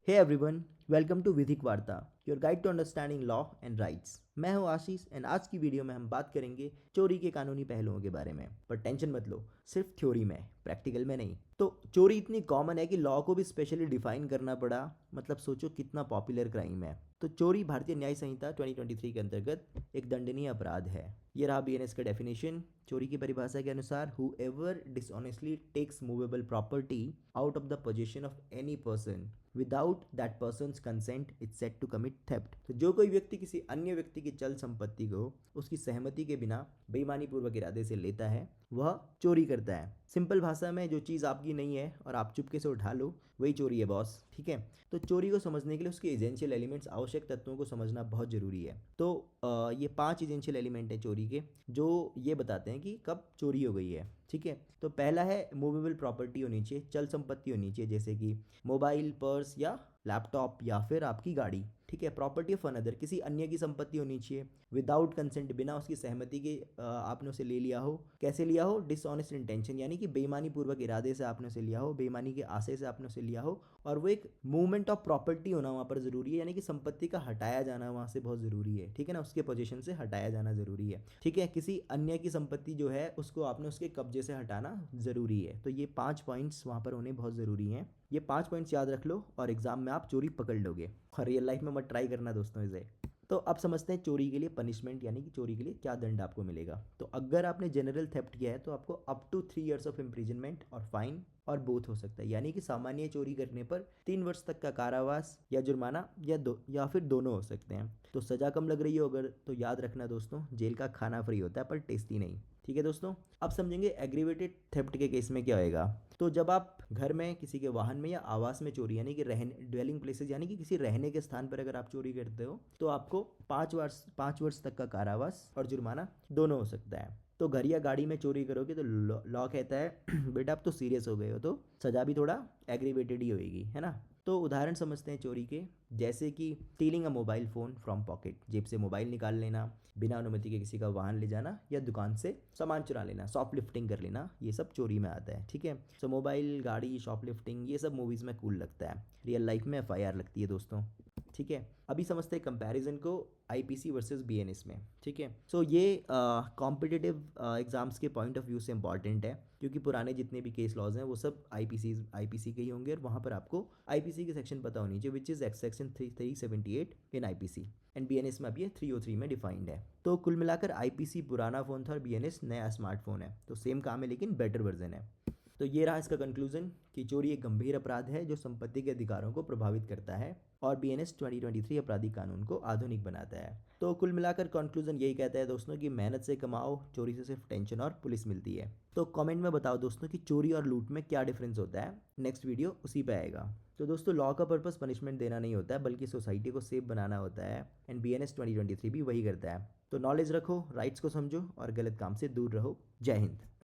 Hey everyone, welcome to Vidhik Varta, your guide to understanding law and rights. मैं हूं आशीष and आज की वीडियो में हम बात करेंगे चोरी के कानूनी पहलुओं के बारे में। पर टेंशन मत लो, सिर्फ थ्योरी में, प्रैक्टिकल में नहीं। तो चोरी इतनी कॉमन है कि लॉ को भी स्पेशली डिफाइन करना पड़ा। मतलब सोचो कितना पॉपुलर क्राइम है। तो चोरी भारतीय न्याय संहिता 2023 के अंतर्गत एक दंडनीय अपराध है। ये रहा बीएनएस का डेफिनेशन। चोरी की परिभाषा के अनुसार whoever dishonestly takes movable property out of the possession of any person without that person's consent is said to commit theft। तो जो कोई व्यक्ति किसी अन्य व्यक्ति की चल संपत्ति को उसकी सहमति के बिना बेईमानी पूर्वक इरादे से लेता है वह चोरी करता है। सिंपल भाषा में जो चीज़ आपकी नहीं है और आप चुपके से उठा लो वही चोरी है बॉस। ठीक है, तो चोरी को समझने के लिए उसके एजेंशियल एलिमेंट्स, आवश्यक तत्वों को समझना बहुत ज़रूरी है। तो ये 5 एजेंशियल एलिमेंट हैं चोरी के, जो ये बताते हैं कि कब चोरी हो गई है। ठीक है, तो पहला है मूवेबल प्रॉपर्टी होनी चाहिए, चल संपत्ति होनी चाहिए, जैसे कि मोबाइल, पर्स या लैपटॉप या फिर आपकी गाड़ी। ठीक है, प्रॉपर्टी ऑफ अनदर, किसी अन्य की संपत्ति होनी चाहिए। विदाउट कंसेंट, बिना उसकी सहमति के आपने उसे ले लिया हो। कैसे लिया हो? डिसऑनेस्ट इंटेंशन, यानी कि बेईमानी पूर्वक इरादे से आपने उसे लिया हो, बेईमानी के आशय से आपने उसे लिया हो। और वो एक मूवमेंट ऑफ प्रॉपर्टी होना वहाँ पर ज़रूरी है, यानी कि संपत्ति का हटाया जाना वहाँ से बहुत ज़रूरी है। ठीक है ना, उसके पोजीशन से हटाया जाना ज़रूरी है। ठीक है, किसी अन्य की संपत्ति जो है उसको आपने उसके कब्जे से हटाना ज़रूरी है। तो ये 5 पॉइंट्स वहाँ पर होने बहुत ज़रूरी हैं। ये 5 पॉइंट्स याद रख लो और एग्जाम में आप चोरी पकड़ लोगे। और रियल लाइफ में मत ट्राई करना दोस्तों इसे। तो अब समझते हैं चोरी के लिए पनिशमेंट, यानी कि चोरी के लिए क्या दंड आपको मिलेगा। तो अगर आपने जनरल थेफ्ट किया है तो आपको up to 3 years of imprisonment और फाइन और बोथ हो सकता है, यानी कि सामान्य चोरी करने पर 3 वर्ष तक का कारावास या जुर्माना या फिर दोनों हो सकते हैं। तो सज़ा कम लग रही हो अगर, तो याद रखना दोस्तों, जेल का खाना फ्री होता है पर टेस्टी नहीं। ठीक है दोस्तों, अब समझेंगे एग्रीवेटेड थेफ्ट के केस में क्या होएगा। तो जब आप घर में, किसी के वाहन में या आवास में चोरी, यानी कि रहने ड्वेलिंग प्लेसेस, यानी कि किसी रहने के स्थान पर अगर आप चोरी करते हो तो आपको 5 वर्ष तक का कारावास और जुर्माना दोनों हो सकता है। तो घर या गाड़ी में चोरी करोगे तो लॉ कहता है बेटा आप तो सीरियस हो गए हो, तो सज़ा भी थोड़ा एग्रीवेटेड ही होएगी, है ना। तो उदाहरण समझते हैं चोरी के, जैसे कि stealing a mobile phone from pocket, जेब से मोबाइल निकाल लेना, बिना अनुमति के किसी का वाहन ले जाना या दुकान से सामान चुरा लेना, शॉपलिफ्टिंग कर लेना, ये सब चोरी में आता है। ठीक है, तो मोबाइल, गाड़ी, शॉपलिफ्टिंग, ये सब मूवीज़ में कूल लगता है, रियल लाइफ में एफआईआर लगती है दोस्तों। ठीक है, अभी समझते हैं कंपैरिजन को आईपीसी वर्सेस बीएनएस में। ठीक है, सो ये कॉम्पिटिटिव एग्जाम्स के पॉइंट ऑफ व्यू से इंपॉर्टेंट है, क्योंकि पुराने जितने भी केस लॉज हैं वो सब आईपीसी के ही होंगे और वहाँ पर आपको आईपीसी के सेक्शन पता होनी चाहिए, which is section 378 in IPC and BNS में अभी 303 में डिफाइंड है। तो कुल मिलाकर आईपीसी पुराना फ़ोन था और बीएनएस नया स्मार्टफोन है, तो सेम काम है लेकिन बेटर वर्जन है। तो ये रहा इसका कंक्लूजन कि चोरी एक गंभीर अपराध है जो संपत्ति के अधिकारों को प्रभावित करता है और बीएनएस 2023 आपराधिक कानून को आधुनिक बनाता है। तो कुल मिलाकर कंक्लूजन यही कहता है दोस्तों कि मेहनत से कमाओ, चोरी से सिर्फ टेंशन और पुलिस मिलती है। तो कमेंट में बताओ दोस्तों कि चोरी और लूट में क्या डिफरेंस होता है। नेक्स्ट वीडियो उसी पे आएगा। तो दोस्तों लॉ का पर्पस पनिशमेंट देना नहीं होता है, बल्कि सोसाइटी को सेफ बनाना होता है एंड बीएनएस 2023 भी वही करता है। तो नॉलेज रखो, राइट्स को समझो और गलत काम से दूर रहो। जय हिंद।